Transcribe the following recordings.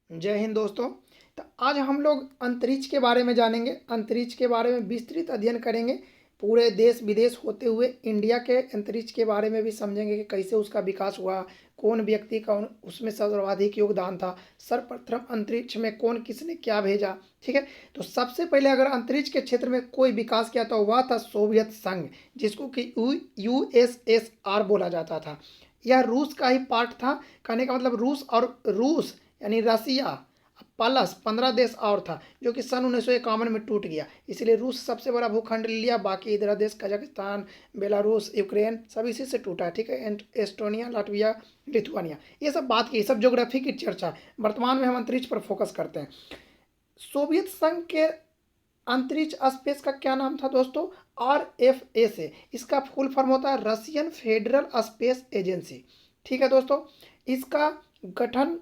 जय हिंद दोस्तों। तो आज हम लोग अंतरिक्ष के बारे में जानेंगे, अंतरिक्ष के बारे में विस्तृत अध्ययन करेंगे। पूरे देश विदेश होते हुए इंडिया के अंतरिक्ष के बारे में भी समझेंगे कि कैसे उसका विकास हुआ, कौन व्यक्ति का उसमें सर्वाधिक योगदान था, सर्वप्रथम अंतरिक्ष में कौन किसने क्या भेजा। ठीक है, तो सबसे पहले अगर अंतरिक्ष के क्षेत्र में कोई विकास किया तो वह था सोवियत संघ, जिसको कि USSR बोला जाता था। यह रूस का ही पार्ट था। कहने का मतलब रूस यानी रसिया प्लस 15 देश और था, जो कि सन 1951 में टूट गया। इसलिए रूस सबसे बड़ा भूखंड लिया, बाकी इधर देश कजाकिस्तान, बेलारूस, यूक्रेन सब इसी से टूटा है। ठीक है, एस्टोनिया, लाटविया, लिथुआनिया, ये सब बात की, सब ज्योग्राफी की चर्चा। वर्तमान में हम अंतरिक्ष पर फोकस करते हैं। सोवियत संघ के अंतरिक्ष स्पेस का क्या नाम था दोस्तों? RFA। इसका फुल फॉर्म होता है रशियन फेडरल स्पेस एजेंसी। ठीक है दोस्तों, इसका गठन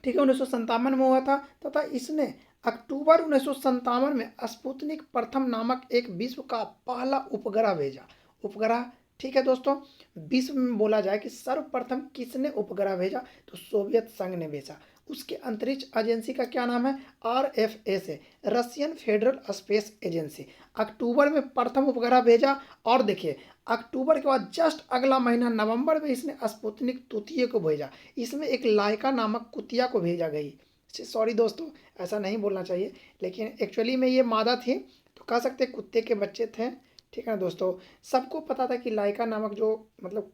ठीक है 1957 में हुआ था, तथा इसने अक्टूबर 1957 में स्पुतनिक प्रथम नामक एक विश्व का पहला उपग्रह भेजा। उपग्रह, ठीक है दोस्तों, विश्व में बोला जाए कि सर्वप्रथम किसने उपग्रह भेजा तो सोवियत संघ ने भेजा। उसके अंतरिक्ष एजेंसी का क्या नाम है? RFA से, रशियन फेडरल स्पेस एजेंसी। अक्टूबर में प्रथम उपग्रह भेजा। और देखिए, अक्टूबर के बाद जस्ट अगला महीना नवंबर में इसने स्पुतनिक तृतीय को भेजा। इसमें एक लाइका नामक कुतिया को भेजा गई। सॉरी दोस्तों, ऐसा नहीं बोलना चाहिए, लेकिन एक्चुअली में ये मादा थी, तो कह सकते कुत्ते के बच्चे थे। ठीक है ना दोस्तों, सबको पता था कि लाइका नामक जो मतलब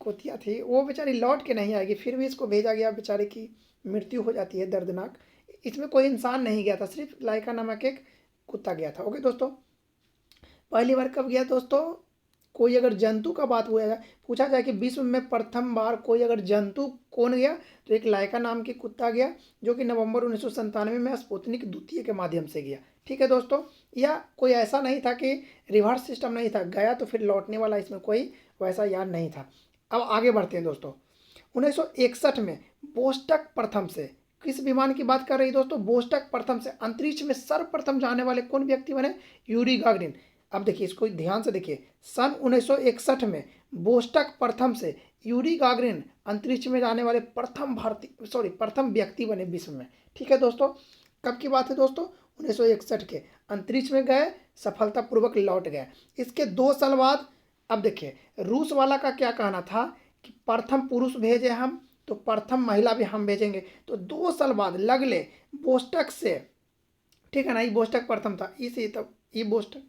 कुतिया थी वो बेचारी लौट के नहीं आएगी, फिर भी इसको भेजा गया। बेचारे की मृत्यु हो जाती है दर्दनाक। इसमें कोई इंसान नहीं गया था, सिर्फ लाइका नामक एक कुत्ता गया था। ओके दोस्तों, पहली बार कब गया दोस्तों? कोई अगर जंतु का बात हुआ जाए, पूछा जाए कि विश्व में प्रथम बार कोई अगर जंतु कौन गया, तो एक लाइका नाम की कुत्ता गया, जो कि नवंबर 1997 में स्पुतनिक द्वितीय के माध्यम से गया। ठीक है दोस्तों, या कोई ऐसा नहीं था कि रिवर्स सिस्टम नहीं था, गया तो फिर लौटने वाला, इसमें कोई वैसा याद नहीं था। अब आगे बढ़ते हैं दोस्तों। 1961 में बोस्टक प्रथम से, किस विमान की बात कर रही दोस्तों? बोस्टक प्रथम से अंतरिक्ष में सर्वप्रथम जाने वाले कौन व्यक्ति बने? Yuri Gagarin. अब देखिए, इसको ध्यान से देखिए, सन 1961 में बोस्टक प्रथम से यूरी गागरिन अंतरिक्ष में जाने वाले प्रथम व्यक्ति बने विश्व में। ठीक है दोस्तों, कब की बात है दोस्तों? 1961 के। अंतरिक्ष में गए, सफलतापूर्वक लौट गए। इसके 2 साल बाद, अब देखिए, रूस वाला का क्या कहना था कि प्रथम पुरुष भेजे हम, तो प्रथम महिला भी हम भेजेंगे। तो 2 साल बाद लगले बोस्टक से, ठीक है ना, ये बोस्टक प्रथम था, इसी तब ये बोस्टक,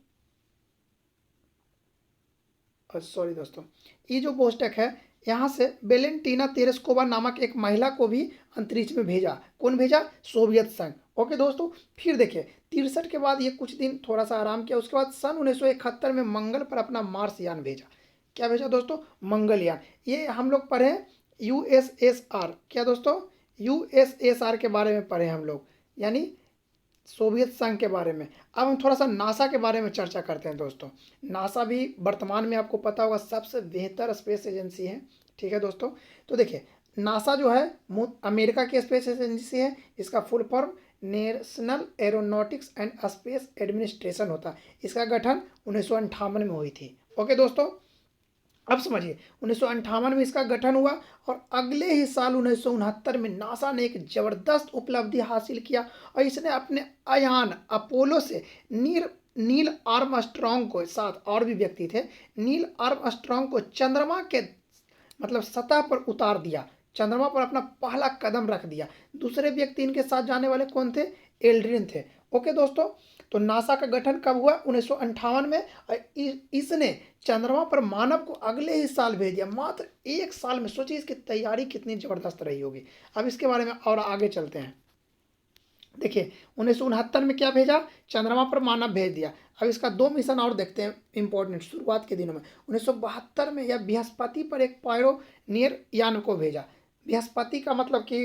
सॉरी दोस्तों, ये जो बोस्टक है, यहाँ से वेलेंटीना तेरेस्कोवा नामक एक महिला को भी अंतरिक्ष में भेजा। कौन भेजा? सोवियत संघ। ओके दोस्तों, फिर देखिए 63 के बाद ये कुछ दिन थोड़ा सा आराम किया। उसके बाद सन 1971 में मंगल पर अपना मार्स यान भेजा। क्या भेजा दोस्तों? मंगलयान। ये हम लोग पढ़े USSR, क्या दोस्तों? USSR के बारे में पढ़े हम लोग, यानी सोवियत संघ के बारे में। अब हम थोड़ा सा नासा के बारे में चर्चा करते हैं दोस्तों। नासा भी वर्तमान में आपको पता होगा सबसे बेहतर स्पेस एजेंसी है। ठीक है दोस्तों, तो देखिए, नासा जो है अमेरिका की स्पेस एजेंसी है। इसका full form national aeronautics and space administration होता है। इसका गठन 1958 में हुई थी। ओके दोस्तों, अब समझिए, 1958 में इसका गठन हुआ, और अगले ही साल 1969 में नासा ने एक जबरदस्त उपलब्धि हासिल किया, और इसने अपने अयान अपोलो से नील आर्मस्ट्रॉन्ग को, साथ और भी व्यक्ति थे, नील आर्मस्ट्रॉन्ग को चंद्रमा के मतलब सतह पर उतार दिया, चंद्रमा पर अपना पहला कदम रख दिया। दूसरे व्यक्ति इनके साथ जाने वाले कौन थे? एल्ड्रिन थे। ओके दोस्तों, तो नासा का गठन कब हुआ? 1958 में। और इसने चंद्रमा पर मानव को अगले ही साल भेज दिया, मात्र 1 साल में। सोचिए इसकी तैयारी कितनी जबरदस्त रही होगी। अब इसके बारे में और आगे चलते हैं। देखिए, 1969 में क्या भेजा? चंद्रमा पर मानव भेज दिया। अब इसका 2 मिशन और देखते हैं इंपॉर्टेंट, शुरुआत के दिनों में। 1972 में यह बृहस्पति पर एक पायरोनियर यान को भेजा। बृहस्पति का मतलब कि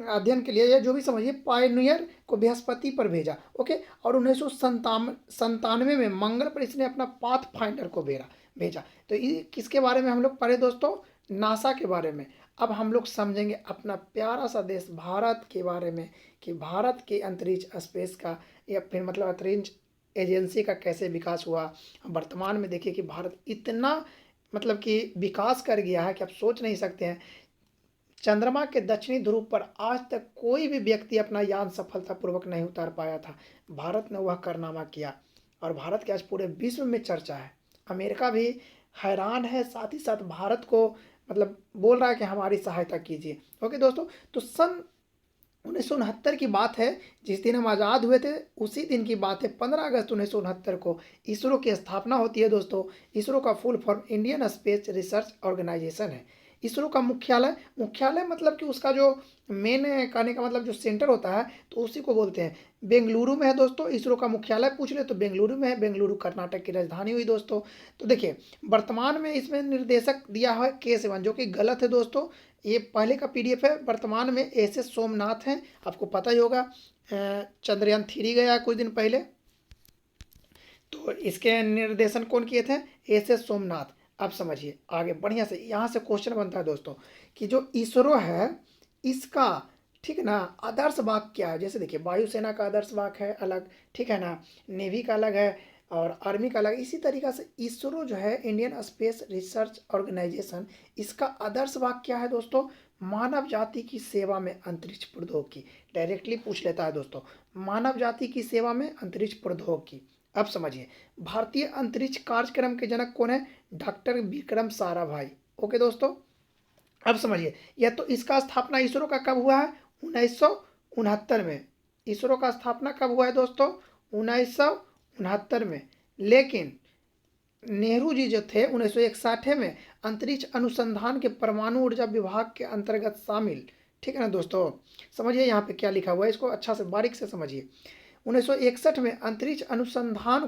अध्ययन के लिए, या जो भी समझिए, पायनियर को बृहस्पति पर भेजा। ओके, और 1997 में मंगल पर इसने अपना पाथ फाइंडर को भेजा। तो ये किसके बारे में हम लोग पढ़े दोस्तों? नासा के बारे में। अब हम लोग समझेंगे अपना प्यारा सा देश भारत के बारे में, कि भारत के अंतरिक्ष स्पेस का, या फिर मतलब अंतरिक्ष एजेंसी का कैसे विकास हुआ। वर्तमान में देखिए कि भारत इतना मतलब कि विकास कर गया है कि आप सोच नहीं सकते हैं। चंद्रमा के दक्षिणी ध्रुव पर आज तक कोई भी व्यक्ति अपना यान सफलतापूर्वक नहीं उतार पाया था। भारत ने वह कारनामा किया और भारत की आज पूरे विश्व में चर्चा है। अमेरिका भी हैरान है, साथ ही साथ भारत को मतलब बोल रहा है कि हमारी सहायता कीजिए। ओके दोस्तों, तो सन 1969 की बात है, जिस दिन हम आज़ाद हुए थे उसी दिन की बात है। 15 अगस्त 1969 को इसरो की स्थापना होती है दोस्तों। इसरो का full form Indian space research organisation है। इसरो का मुख्यालय मुख्यालय मतलब कि उसका जो मेन कहने का मतलब जो सेंटर होता है तो उसी को बोलते हैं, बेंगलुरु में है दोस्तों। इसरो का मुख्यालय पूछ ले तो बेंगलुरु में है। बेंगलुरु कर्नाटक की राजधानी हुई दोस्तों। तो देखिए, वर्तमान में इसमें निर्देशक दिया हुआ है के सिवन, जो कि गलत है दोस्तों। ये पहले का पीडीएफ है। वर्तमान में एस सोमनाथ हैं, आपको पता ही होगा। चंद्रयान 3 गया कुछ दिन पहले, तो इसके निर्देशन कौन किए थे? एस सोमनाथ। अब समझिए आगे बढ़िया से, यहाँ से क्वेश्चन बनता है दोस्तों कि जो इसरो है इसका, ठीक है ना, आदर्श वाक्य क्या है। जैसे देखिए, वायुसेना का आदर्श वाक्य है अलग, ठीक है ना, नेवी का अलग है और आर्मी का अलग। इसी तरीका से इसरो जो है इंडियन स्पेस रिसर्च ऑर्गेनाइजेशन, इसका आदर्श वाक्य क्या है दोस्तों? मानव जाति की सेवा में अंतरिक्ष प्रौद्योगिकी। डायरेक्टली पूछ लेता है दोस्तों, मानव जाति की सेवा में अंतरिक्ष प्रौद्योगिकी। अब समझिए, भारतीय अंतरिक्ष कार्यक्रम के जनक कौन है? डॉक्टर विक्रम साराभाई। ओके दोस्तों, अब समझिए, यह तो इसका स्थापना इसरो का कब हुआ है? 1969 में। इसरो का स्थापना कब हुआ है दोस्तों? 1969 में। लेकिन नेहरू जी जो थे 1961 में अंतरिक्ष अनुसंधान के परमाणु ऊर्जा विभाग के अंतर्गत शामिल। ठीक है ना दोस्तों, समझिए यहाँ पे क्या लिखा हुआ है, इसको अच्छा से बारीक से समझिए। 1961 में अंतरिक्ष अनुसंधान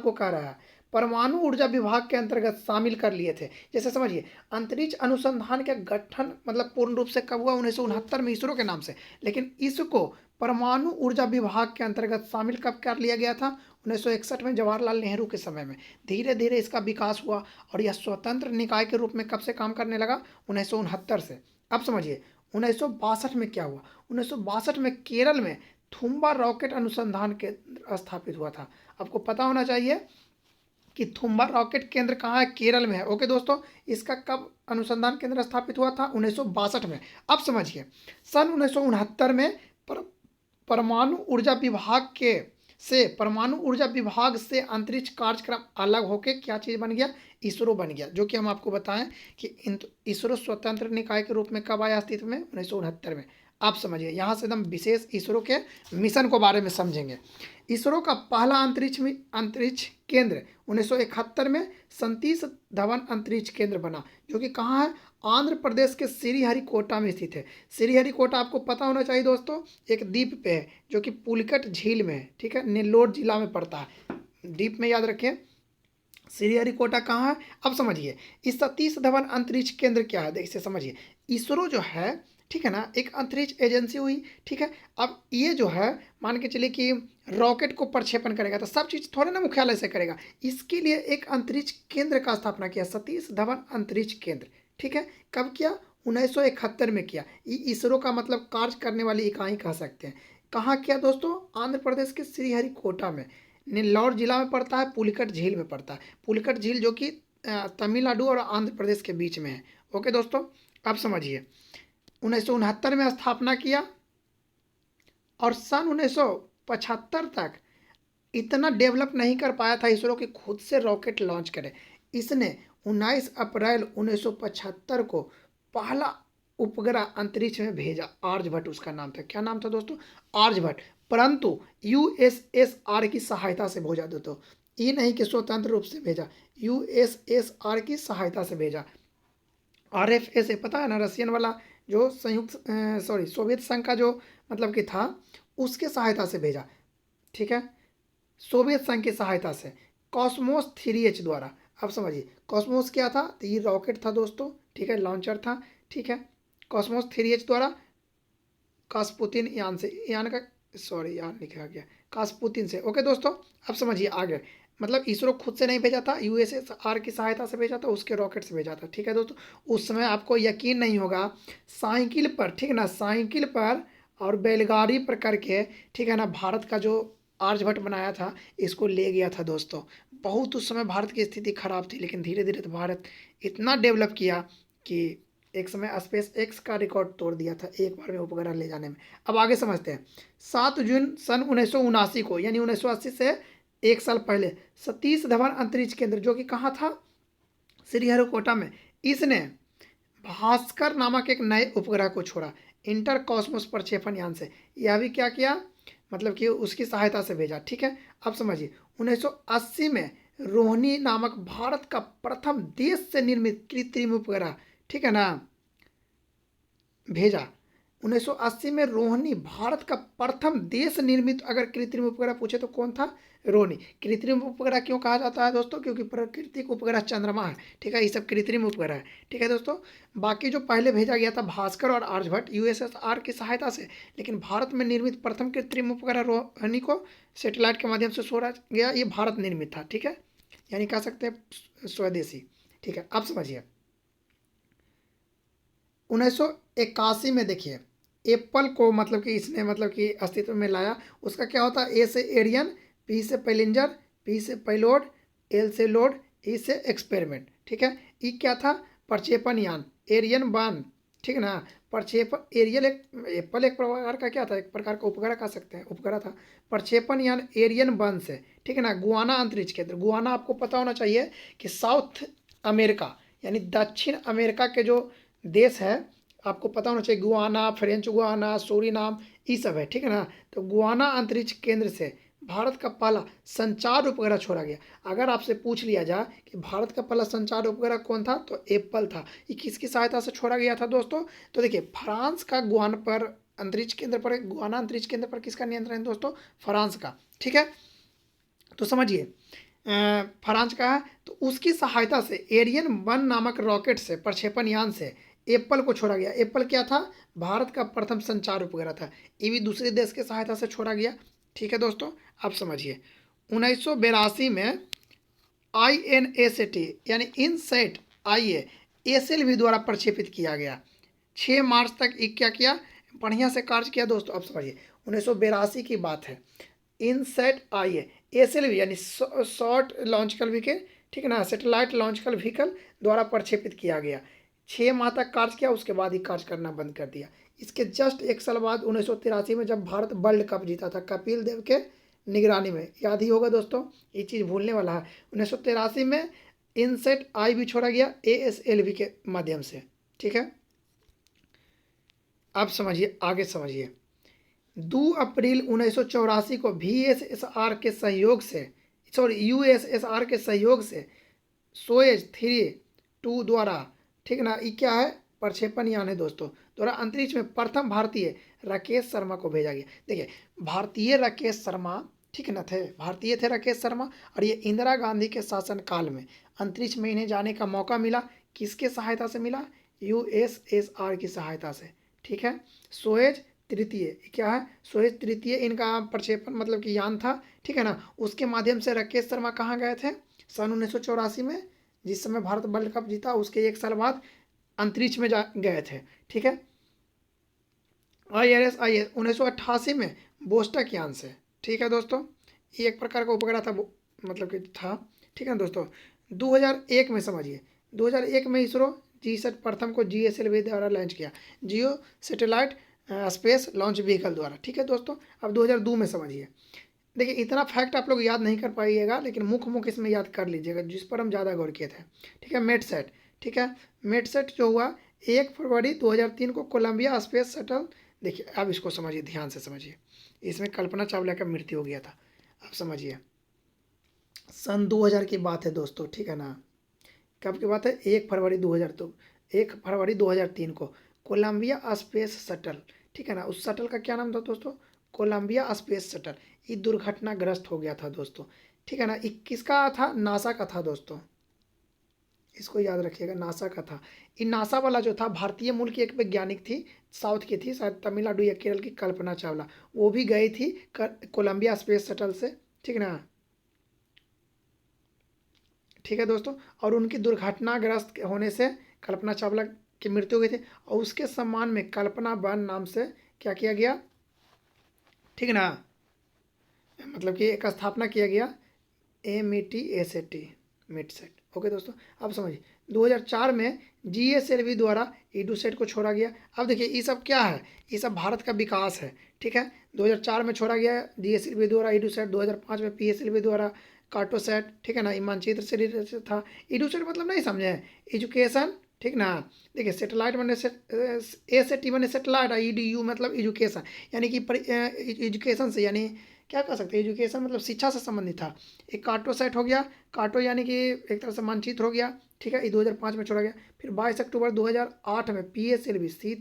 को कह रहा है परमाणु ऊर्जा विभाग के अंतर्गत शामिल कर लिए थे। जैसे समझिए, अंतरिक्ष अनुसंधान का गठन मतलब पूर्ण रूप से कब हुआ? 1969 में इसरो के नाम से। लेकिन इसको परमाणु ऊर्जा विभाग के अंतर्गत शामिल कब कर लिया गया था? 1961 में, जवाहरलाल नेहरू के समय में। धीरे धीरे इसका विकास हुआ और यह स्वतंत्र निकाय के रूप में कब से काम करने लगा? 1969 से। अब समझिए 1962 में क्या हुआ? 1962 में केरल में थुम्बा रॉकेट अनुसंधान केंद्र स्थापित हुआ था। आपको पता होना चाहिए कि थुम्बा रॉकेट केंद्र कहाँ है? केरल में है। ओके दोस्तों, इसका कब अनुसंधान केंद्र स्थापित हुआ था? 1962 में। अब समझिए, सन 1969 में परमाणु ऊर्जा विभाग से अंतरिक्ष कार्यक्रम अलग होकर क्या चीज़ बन गया? इसरो बन गया। जो कि हम आपको बताएं कि इसरो स्वतंत्र निकाय के रूप में कब आया अस्तित्व में? 1969 में। आप समझिए, यहाँ से एकदम विशेष इसरो के मिशन को बारे में समझेंगे। इसरो का पहला अंतरिक्ष केंद्र 1971 में सतीश धवन अंतरिक्ष केंद्र बना, जो कि कहाँ है? आंध्र प्रदेश के श्रीहरिकोटा में स्थित है। श्रीहरिकोटा आपको पता होना चाहिए दोस्तों, एक द्वीप पे है जो कि पुलिकट झील में है। ठीक है, नेल्लोर जिला में पड़ता है। द्वीप में याद रखें। श्रीहरिकोटा कहाँ है? अब समझिए, इस सतीश धवन अंतरिक्ष केंद्र क्या है, देखिए समझिए। इसरो जो है, ठीक है ना, एक अंतरिक्ष एजेंसी हुई। ठीक है, अब ये जो है मान के चलिए कि रॉकेट को प्रक्षेपण करेगा, तो सब चीज़ थोड़े ना मुख्यालय से करेगा। इसके लिए एक अंतरिक्ष केंद्र का स्थापना किया, सतीश धवन अंतरिक्ष केंद्र। ठीक है, कब किया? 1971 में किया। इसरो का मतलब कार्य करने वाली इकाई कह सकते हैं। कहाँ किया दोस्तों? आंध्र प्रदेश के श्रीहरिकोटा में, नेल्लौर जिला में पड़ता है, पुलिकट झील में पड़ता है। पुलिकट झील जो कि तमिलनाडु और आंध्र प्रदेश के बीच में है। ओके दोस्तों, अब समझिए, 1969 में स्थापना किया और सन 1975 तक इतना डेवलप नहीं कर पाया था इसरो कि खुद से रॉकेट लॉन्च करे। इसने 19 अप्रैल 1975 को पहला उपग्रह अंतरिक्ष में भेजा। आर्यभट्ट उसका नाम था। क्या नाम था दोस्तों? आर्यभट्ट। परंतु यूएसएसआर की सहायता से भेजा दोस्तों, ये नहीं कि स्वतंत्र रूप से भेजा, यूएसएसआर की सहायता से भेजा। आरएफएस पता है ना, रशियन वाला जो सोवियत संघ का जो मतलब कि था, उसके सहायता से भेजा। ठीक है, सोवियत संघ की सहायता से कॉस्मोस 3H द्वारा। अब समझिए, कॉस्मोस क्या था? तो ये रॉकेट था दोस्तों। ठीक है, लॉन्चर था। ठीक है, कॉस्मोस 3H द्वारा कास्पुतिन यान से, यान लिखा गया कास्पुतिन से। ओके दोस्तों, अब समझिए आगे, मतलब इसरो खुद से नहीं भेजा था, यूएसएसआर की सहायता से भेजा था, उसके रॉकेट से भेजा था। ठीक है दोस्तों, उस समय आपको यकीन नहीं होगा, साइकिल पर, ठीक है ना, साइकिल पर और बैलगाड़ी पर करके, ठीक है ना, भारत का जो आर्यभट्ट बनाया था इसको ले गया था दोस्तों। बहुत उस समय भारत की स्थिति खराब थी, लेकिन धीरे धीरे तो भारत इतना डेवलप किया कि एक समय स्पेस एक्स का रिकॉर्ड तोड़ दिया था एक बार में उपग्रह ले जाने में। अब आगे समझते हैं। 7 जून सन 1979 को, यानी 1980 से एक साल पहले, सतीश धवन अंतरिक्ष केंद्र, जो कि कहाँ था, श्रीहरिकोटा में, इसने भास्कर नामक एक नए उपग्रह को छोड़ा इंटर कॉस्मोस प्रक्षेपण यान से। यह भी क्या किया, मतलब कि उसकी सहायता से भेजा। ठीक है, अब समझिए। 1980 में रोहिणी नामक भारत का प्रथम देश से निर्मित कृत्रिम उपग्रह, ठीक है ना, भेजा। 1980 में रोहिणी भारत का प्रथम देश निर्मित अगर कृत्रिम उपग्रह पूछे तो कौन था, रोहिणी। कृत्रिम उपग्रह क्यों कहा जाता है दोस्तों, क्योंकि प्राकृतिक उपग्रह चंद्रमा है, ठीक है, ये सब कृत्रिम उपग्रह है। ठीक है दोस्तों, बाकी जो पहले भेजा गया था भास्कर और आर्यभट्ट यूएसएसआर की सहायता से, लेकिन भारत में निर्मित प्रथम कृत्रिम उपग्रह रोहिणी को सैटेलाइट के माध्यम से छोड़ा गया, ये भारत निर्मित था। ठीक है, यानी कह सकते हैं स्वदेशी। ठीक है, अब समझिए। 1981 में देखिए एप्पल को, मतलब कि इसने, मतलब कि अस्तित्व में लाया। उसका क्या होता है, ए से एरियन, पी से पैलिंजर, पी से पैलोड, एल से लोड, ई से एक्सपेरिमेंट। ठीक है, ई क्या था, प्रक्षेपण यान, एरियन 1। ठीक है ना, प्रक्षेपण एरियल एक, एप्पल एक प्रकार का क्या था, एक प्रकार का उपग्रह कह सकते हैं, उपग्रह था। प्रक्षेपण यान एरियन 1 से, ठीक है ना, गुआना अंतरिक्ष केंद्र। गुआना आपको पता होना चाहिए कि साउथ अमेरिका, यानी दक्षिण अमेरिका के जो देश है, आपको पता होना चाहिए, गुआना, फ्रेंच गुआना, सूरीनाम, ये सब है। ठीक है ना, तो गुआना अंतरिक्ष केंद्र से भारत का पहला संचार उपग्रह छोड़ा गया। अगर आपसे पूछ लिया जाए कि भारत का पहला संचार उपग्रह कौन था, तो एप्पल था। ये किसकी सहायता से छोड़ा गया था दोस्तों, तो देखिए फ्रांस का गुआना पर अंतरिक्ष केंद्र पर, गुआना अंतरिक्ष केंद्र पर किसका नियंत्रण है दोस्तों, फ्रांस का। ठीक है, तो समझिए फ्रांस का है, तो उसकी सहायता से एरियन 1 नामक रॉकेट से, प्रक्षेपण यान से एप्पल को छोड़ा गया। एप्पल क्या था, भारत का प्रथम संचार उपग्रह था। ये भी दूसरे देश की सहायता से छोड़ा गया। ठीक है दोस्तों, अब समझिए। 1982 में INSAT यानी इनसैट IA SLV द्वारा प्रक्षेपित किया गया। 6 मार्च तक ये क्या किया, बढ़िया से कार्य किया दोस्तों। अब समझिए, 1982 की बात है। इनसैट IA SLV यानी शॉर्ट लॉन्चिकल व्हीकल, ठीक है ना, सैटेलाइट लॉन्चिकल व्हीकल द्वारा प्रक्षेपित किया गया। 6 माह तक कार्य किया, उसके बाद ही कार्य करना बंद कर दिया। इसके जस्ट एक साल बाद 1983 में जब भारत वर्ल्ड कप जीता था कपिल देव के निगरानी में, याद ही होगा दोस्तों, ये चीज़ भूलने वाला है। 1983 में इनसेट आई भी छोड़ा गया ASLV के माध्यम से। ठीक है, अब समझिए, आगे समझिए। 2 अप्रैल 1984 को VSSR के सहयोग से, सॉरी USSR के सहयोग से सोएज 3-2 द्वारा, ठीक ना, ये क्या है, प्रक्षेपण यान है दोस्तों, द्वारा अंतरिक्ष में प्रथम भारतीय राकेश शर्मा को भेजा गया। देखिए भारतीय राकेश शर्मा, ठीक ना, थे, भारतीय थे राकेश शर्मा, और ये इंदिरा गांधी के शासनकाल में अंतरिक्ष में इन्हें जाने का मौका मिला। किसके सहायता से मिला, USSR की सहायता से। ठीक है, सोएज तृतीय क्या है, सोएज तृतीय इनका प्रक्षेपण, मतलब कि यान था। ठीक है ना, उसके माध्यम से राकेश शर्मा कहाँ गए थे, सन 1984 में, जिस समय भारत वर्ल्ड कप जीता, उसके एक साल बाद अंतरिक्ष में जा गए थे। ठीक है, IRS 1988 में बोस्टक यान से। ठीक है दोस्तों, ये एक प्रकार का उपग्रह था, मतलब कि था। ठीक है दोस्तों, 2001 में समझिए, 2001 में इसरो GSAT प्रथम को GSLV द्वारा लॉन्च किया, जियो सैटेलाइट स्पेस लॉन्च व्हीकल द्वारा। ठीक है दोस्तों, अब 2002 में समझिए। देखिए इतना फैक्ट आप लोग याद नहीं कर पाइएगा, लेकिन मुख्य मुख्य इसमें याद कर लीजिएगा, जिस पर हम ज़्यादा गौर किए थे। ठीक है, मेटसेट। ठीक है, मेटसेट जो हुआ 1 फरवरी 2003 को कोलंबिया स्पेस शटल। देखिए अब इसको समझिए, ध्यान से समझिए, इसमें कल्पना चावला का मृत्यु हो गया था। अब समझिए, सन 2000 की बात है दोस्तों। ठीक है ना, कब की बात है, 1 फरवरी 2000, तो 1 फरवरी 2003 को कोलंबिया स्पेस शटल, ठीक है ना, उस शटल का क्या नाम था दोस्तों, कोलंबिया स्पेस शटल, ये दुर्घटनाग्रस्त हो गया था दोस्तों। ठीक है ना, ये किसका था, नासा का था दोस्तों, इसको याद रखिएगा, नासा का था। ये नासा वाला जो था भारतीय मूल की एक वैज्ञानिक थी, साउथ की थी, शायद तमिलनाडु या केरल की, कल्पना चावला, वो भी गई थी कोलंबिया स्पेस शटल से। ठीक है ना, ठीक है दोस्तों, और उनकी दुर्घटनाग्रस्त होने से कल्पना चावला की मृत्यु हो गई थी, और उसके सम्मान में कल्पना वन नाम से क्या किया गया, ठीक है ना, मतलब कि एक स्थापना किया गया, METSAT, मिटसेट। ओके दोस्तों, अब समझिए 2004 में GSLV द्वारा EDUSAT को छोड़ा गया। अब देखिए ये सब क्या है, ये सब भारत का विकास है, ठीक है। 2004 में छोड़ा गया GSLV द्वारा EDUSAT, 2005 में PSLV द्वारा कार्टोसैट, ठीक है ना। ये मानचित्र से रिलेटेड था। EDUSAT मतलब नहीं समझे, एजुकेशन, ठीक ना। देखिए सेटेलाइट मैंने A मैंने सेटेलाइट, EDU मतलब एजुकेशन, यानी कि एजुकेशन से, यानी क्या कह सकते हैं, एजुकेशन मतलब शिक्षा से संबंधित था। एक कार्टोसैट हो गया, कार्टो यानी कि एक तरह से मानचित्र हो गया, ठीक है। ये 2005 में छोड़ा गया। फिर 22 अक्टूबर 2008 में PSLV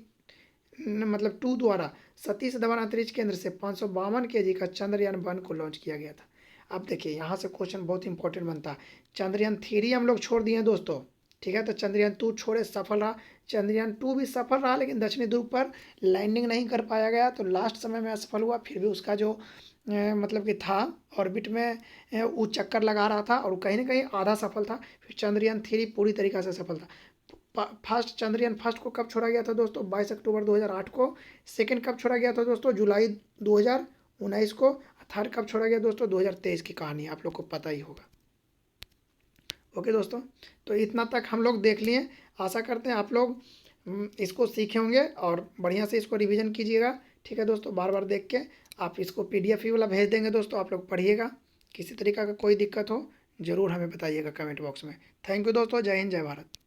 मतलब 2 द्वारा सतीश धवन अंतरिक्ष केंद्र से 552 kg का चंद्रयान 1 को लॉन्च किया गया था। अब देखिए यहाँ से क्वेश्चन बहुत इंपॉर्टेंट बनता है। चंद्रयान 3 हम लोग छोड़ दिए हैं दोस्तों, ठीक है। तो चंद्रयान 2 छोड़े, सफल रहा। चंद्रयान 2 भी सफल रहा, लेकिन दक्षिणी ध्रुव पर लैंडिंग नहीं कर पाया गया, तो लास्ट समय में असफल हुआ। फिर भी उसका जो मतलब कि था ऑर्बिट में वो चक्कर लगा रहा था, और कहीं ना कहीं आधा सफल था। फिर चंद्रयान 3 पूरी तरीक़ा से सफल था। फर्स्ट चंद्रयान फर्स्ट को कब छोड़ा गया था दोस्तों? 22 अक्टूबर 2008 को। सेकंड कब छोड़ा गया था दोस्तों? जुलाई 2019 को। थर्ड कब छोड़ा गया दोस्तों? 2023 की कहानी आप लोग को पता ही होगा। ओके दोस्तों, तो इतना तक हम लोग देख लिए। आशा करते हैं आप लोग इसको सीखे होंगे और बढ़िया से इसको रिवीजन कीजिएगा, ठीक है दोस्तों। बार बार देख के आप इसको PDF ही वाला भेज देंगे दोस्तों, आप लोग पढ़िएगा। किसी तरीका का कोई दिक्कत हो ज़रूर हमें बताइएगा कमेंट बॉक्स में। थैंक यू दोस्तों, जय हिंद, जय भारत।